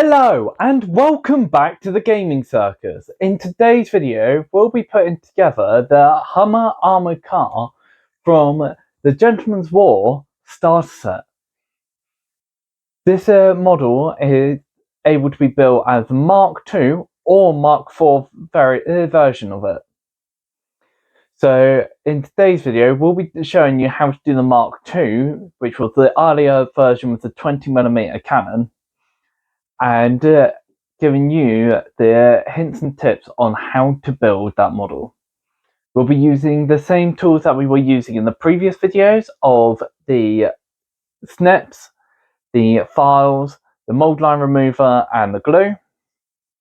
Hello and welcome back to the Gaming Circus. In today's video, we'll be putting together the Hummer armoured car from the Gentleman's War starter set. This model is able to be built as Mark II or Mark IV version of it. So in today's video, we'll be showing you how to do the Mark II, which was the earlier version with the 20mm cannon, and giving you the hints and tips on how to build that model. We'll be using the same tools that we were using in the previous videos of the snips, the files, the mold line remover and the glue,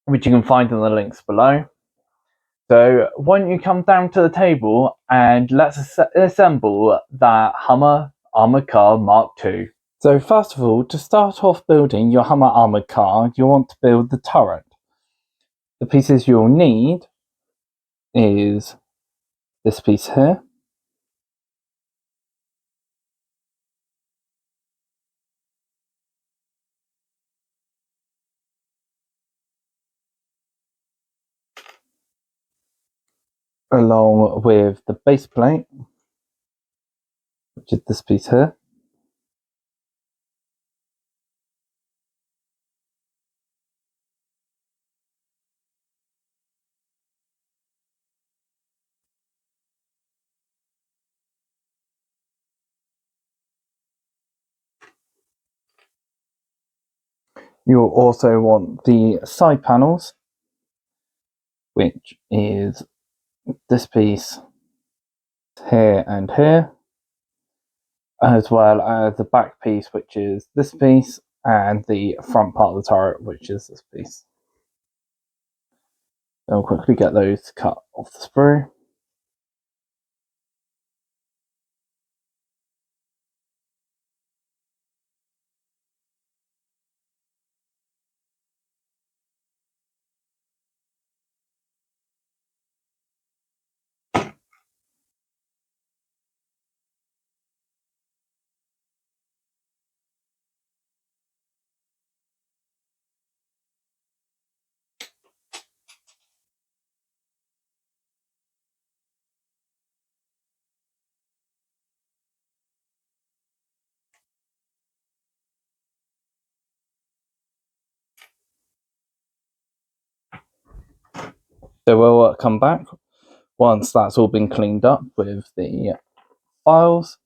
which you can find in the links below. So why don't you come down to the table and let's assemble that Hummer armoured car Mark II. So first of all, to start off building your Hummer armoured car, you'll want to build the turret. The pieces you'll need is this piece here, along with the base plate, which is this piece here. You'll also want the side panels, which is this piece here and here, as well as the back piece, which is this piece, and the front part of the turret, which is this piece. I'll quickly get those cut off the sprue. So we'll come back once that's all been cleaned up with the files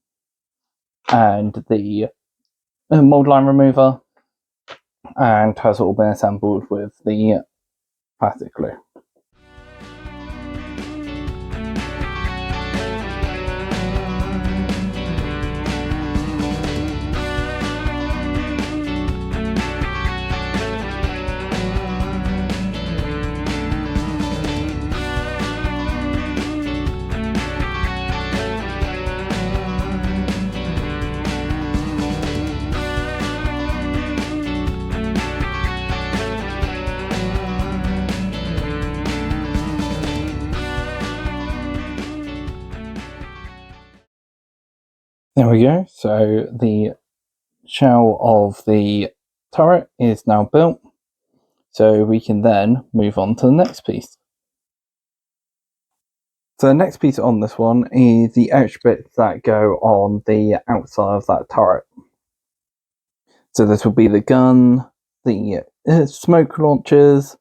and the mold line remover, and has all been assembled with the plastic glue. There we go, so the shell of the turret is now built, so we can then move on to the next piece. So the next piece on this one is the extra bits that go on the outside of that turret. So this will be the gun, the smoke launchers,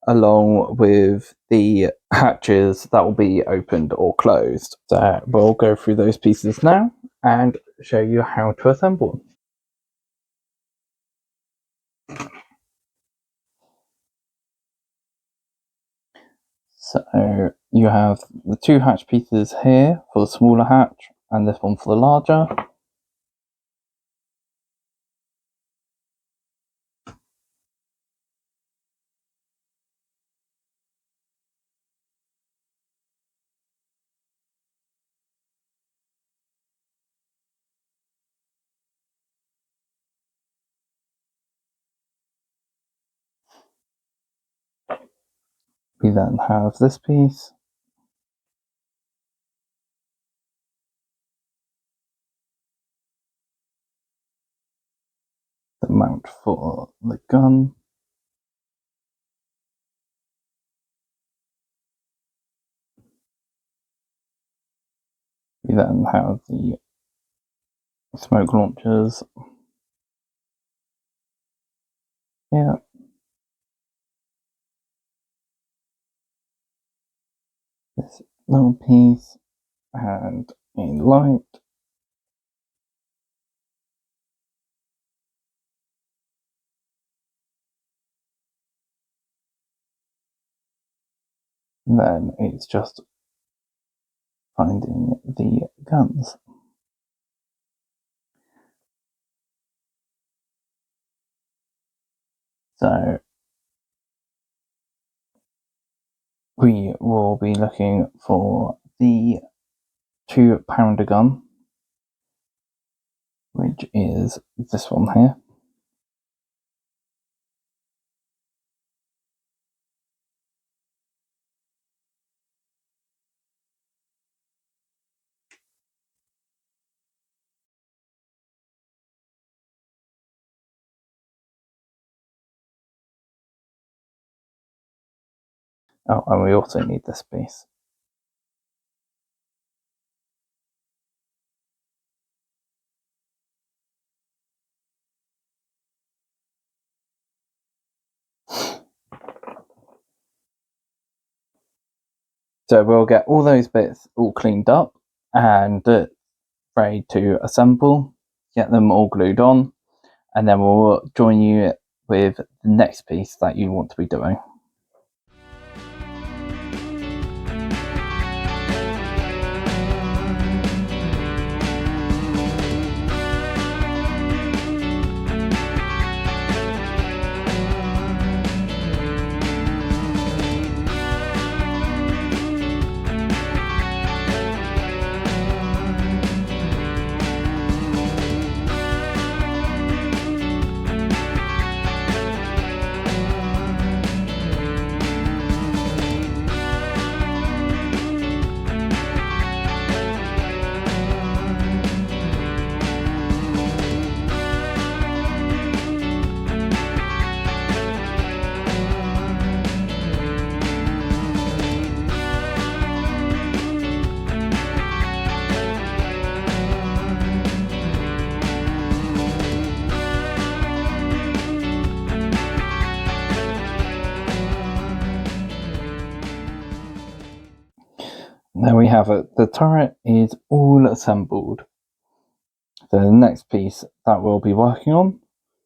along with the hatches that will be opened or closed. So we'll go through those pieces now and show you how to assemble them. So you have the two hatch pieces here for the smaller hatch and this one for the larger. We then have this piece, the mount for the gun, We then have the smoke launchers here. This little piece and a light. And then it's just finding the guns. So we will be looking for the 2-pounder gun, which is this one here. Oh, and we also need this piece. So we'll get all those bits all cleaned up and ready to assemble, get them all glued on, and then we'll join you with the next piece that you want to be doing. There we have it. The turret is all assembled. So the next piece that we'll be working on,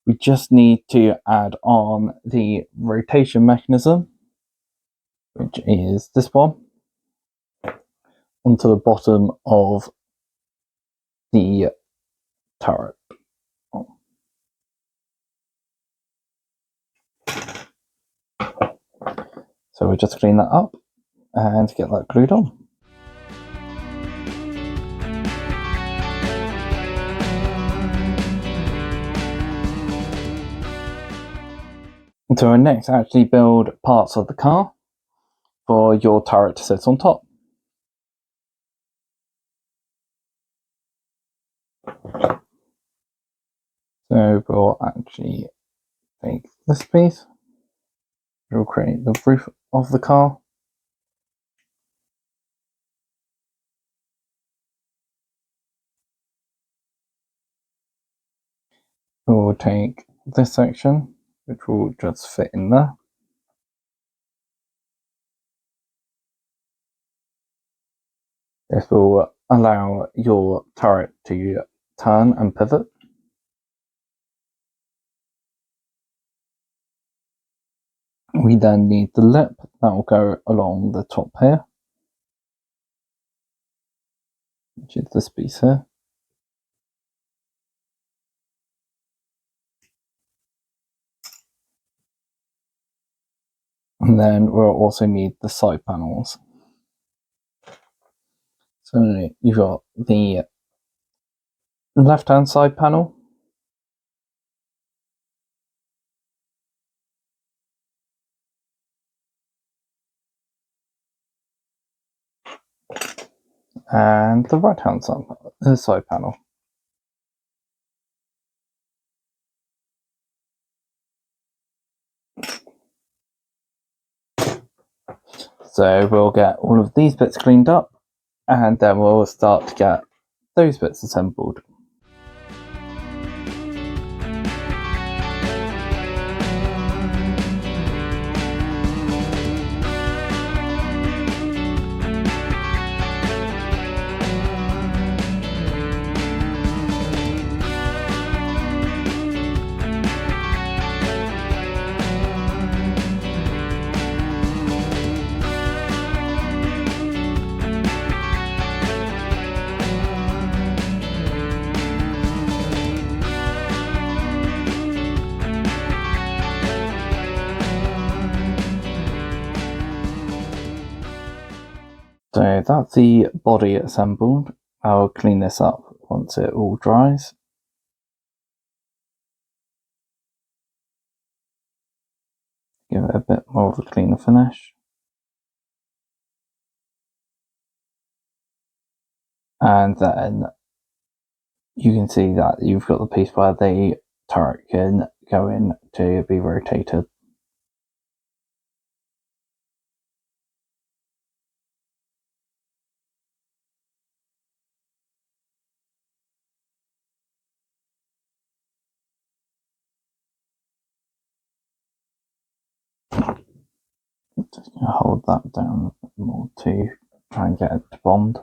we just need to add on the rotation mechanism, which is this one, onto the bottom of the turret. So we'll just clean that up and get that glued on. So we'll next actually build parts of the car for your turret to sit on top. So we'll actually take this piece, we'll create the roof of the car. We'll take this section, which will just fit in there. This will allow your turret to turn and pivot. We then need the lip that will go along the top here, which is this piece here. And then we'll also need the side panels. So you've got the left-hand side panel, and the right-hand side panel. So we'll get all of these bits cleaned up and then we'll start to get those bits assembled. So that's the body assembled. I'll clean this up once it all dries. Give it a bit more of a cleaner finish. And then you can see that you've got the piece where the turret can go in to be rotated. Just going to hold that down a bit more to try and get it to bond.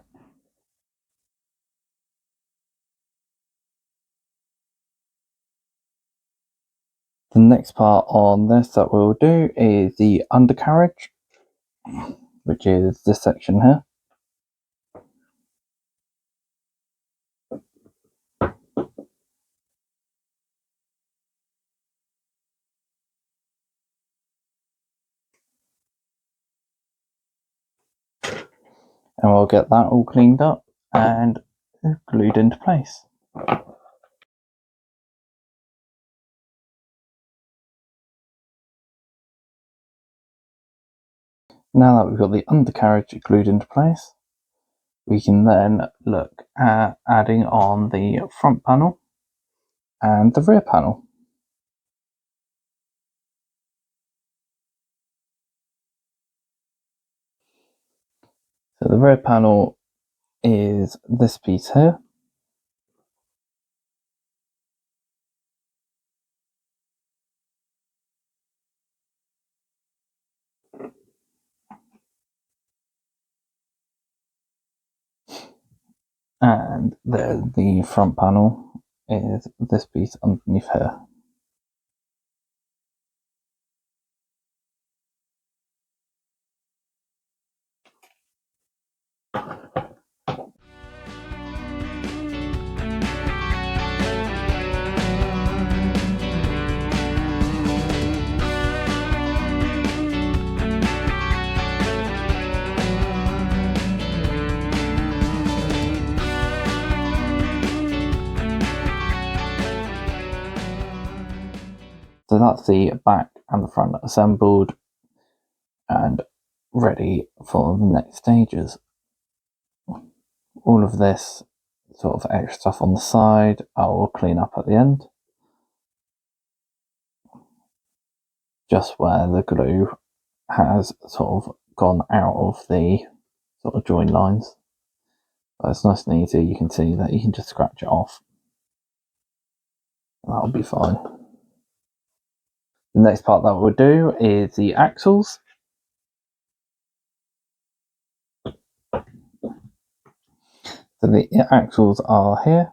The next part on this that we'll do is the undercarriage, which is this section here. And we'll get that all cleaned up and glued into place. Now that we've got the undercarriage glued into place, we can then look at adding on the front panel and the rear panel. So the rear panel is this piece here. And the front panel is this piece underneath here. So that's the back and the front assembled and ready for the next stages. All of this sort of extra stuff on the side I will clean up at the end. Just where the glue has sort of gone out of the sort of join lines. But it's nice and easy, you can see that you can just scratch it off. That'll be fine. The next part that we'll do is the axles. So the axles are here.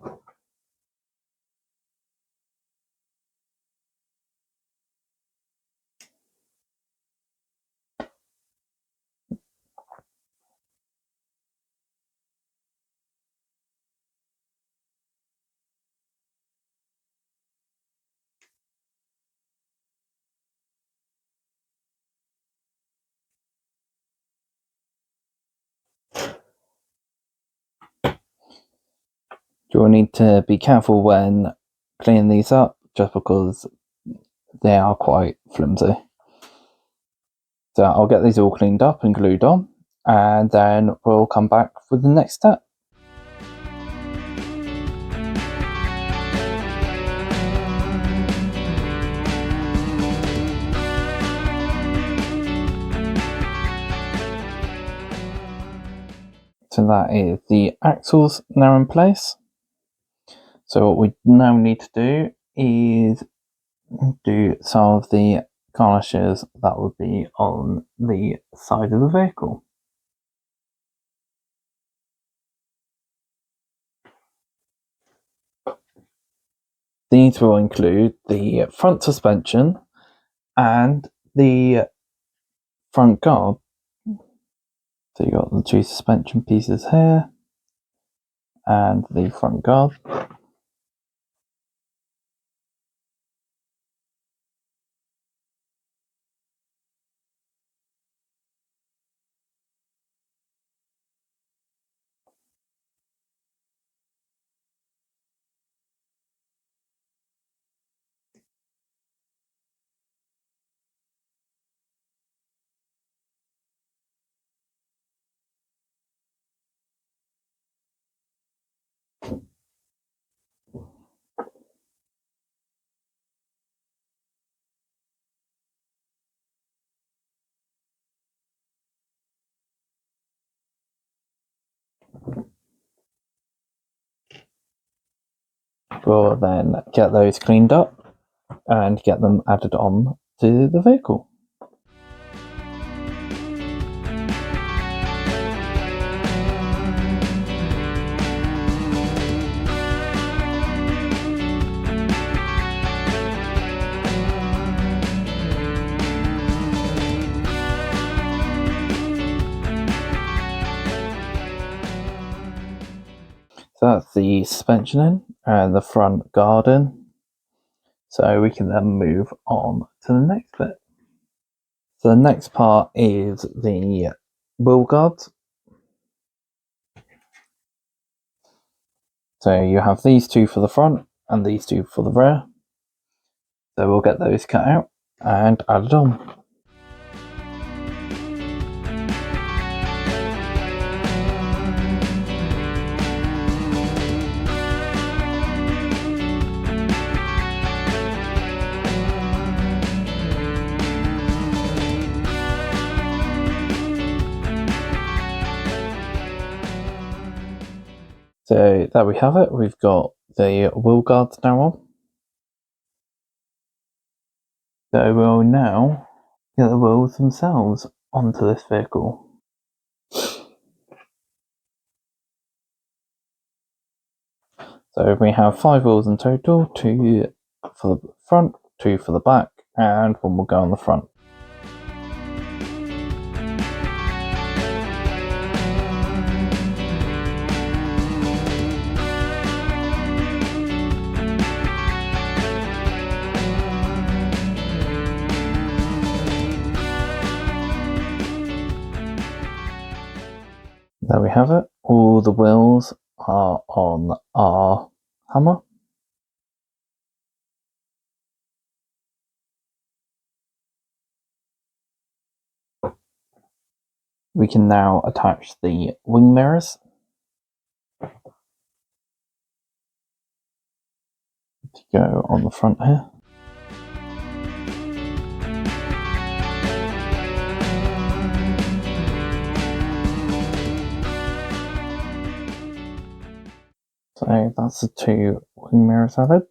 You will need to be careful when cleaning these up, just because they are quite flimsy. So I'll get these all cleaned up and glued on, and then we'll come back with the next step. So that is the axles now in place. So what we now need to do is do some of the garnishes that would be on the side of the vehicle. These will include the front suspension and the front guard. So you've got the two suspension pieces here and the front guard. We'll then get those cleaned up and get them added on to the vehicle. So that's the suspension in and the front guard in. So we can then move on to the next bit. So the next part is the wheel guards. So you have these two for the front and these two for the rear. So we'll get those cut out and added on. So there we have it, we've got the wheel guards now on. So we'll now get the wheels themselves onto this vehicle. So we have 5 wheels in total, 2 for the front, 2 for the back, and 1 will go on the front. There we have it, all the wheels are on our Hummer. We can now attach the wing mirrors. To go on the front here. So that's the 2 wing mirrors added.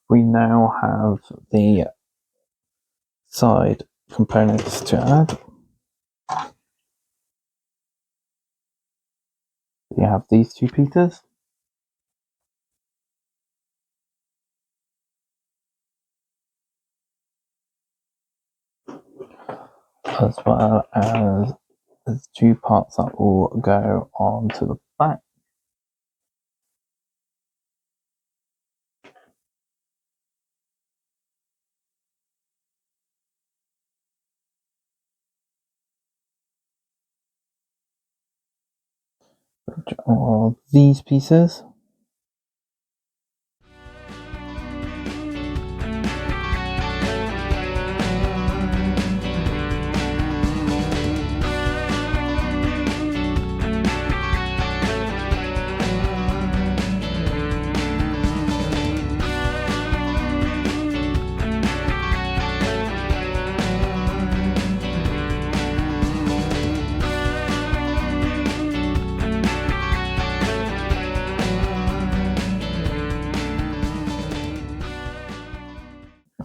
We now have the side components to add. You have these 2 pieces. As well as the 2 parts that will go onto the back. Which are these pieces.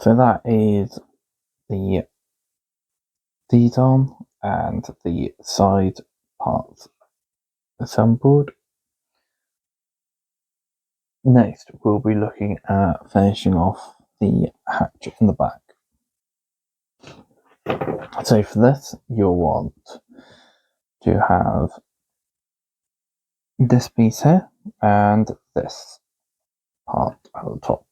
So that is the D-arm and the side parts assembled. Next, we'll be looking at finishing off the hatch in the back. So for this, you'll want to have this piece here and this part at the top.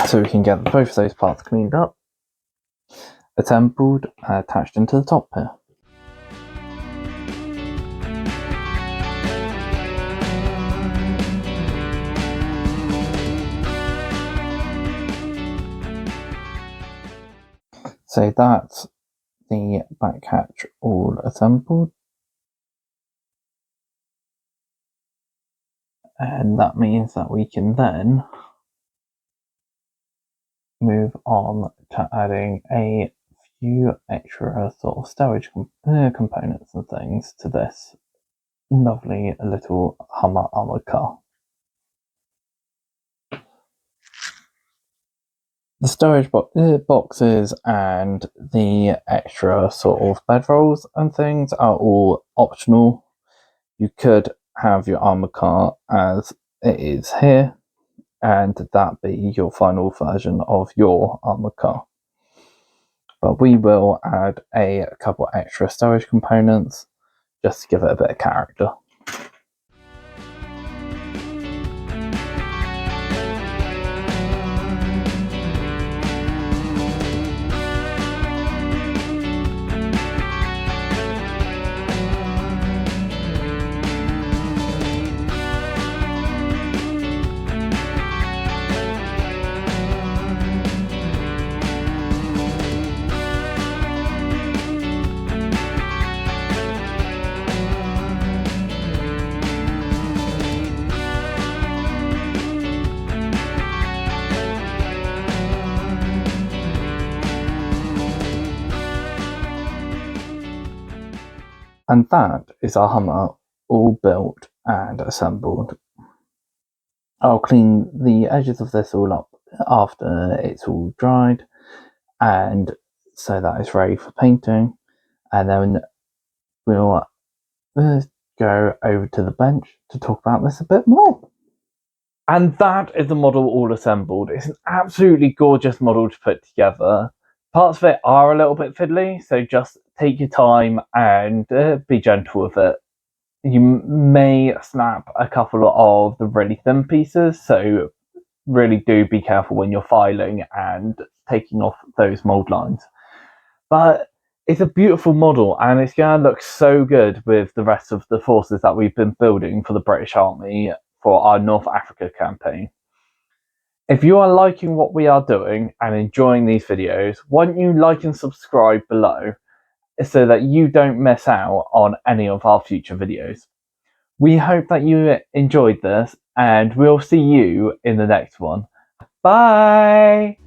So we can get both of those parts cleaned up, assembled, and attached into the top here. So that's the back hatch all assembled. And that means that we can then move on to adding a few extra sort of storage components and things to this lovely little Hummer armoured car. The storage boxes and the extra sort of bedrolls and things are all optional. You could have your armoured car as it is here, and that be your final version of your armoured car. But we will add a couple extra storage components just to give it a bit of character. And that is our Hummer all built and assembled. I'll clean the edges of this all up after it's all dried, and so that it's ready for painting, and then we'll go over to the bench to talk about this a bit more. And that is the model all assembled. It's an absolutely gorgeous model to put together. Parts of it are a little bit fiddly, so just take your time and be gentle with it. You may snap a couple of the really thin pieces, so really do be careful when you're filing and taking off those mold lines. But it's a beautiful model, and it's going to look so good with the rest of the forces that we've been building for the British Army for our North Africa campaign. If you are liking what we are doing and enjoying these videos, why don't you like and subscribe below so that you don't miss out on any of our future videos. We hope that you enjoyed this, and we'll see you in the next one. Bye!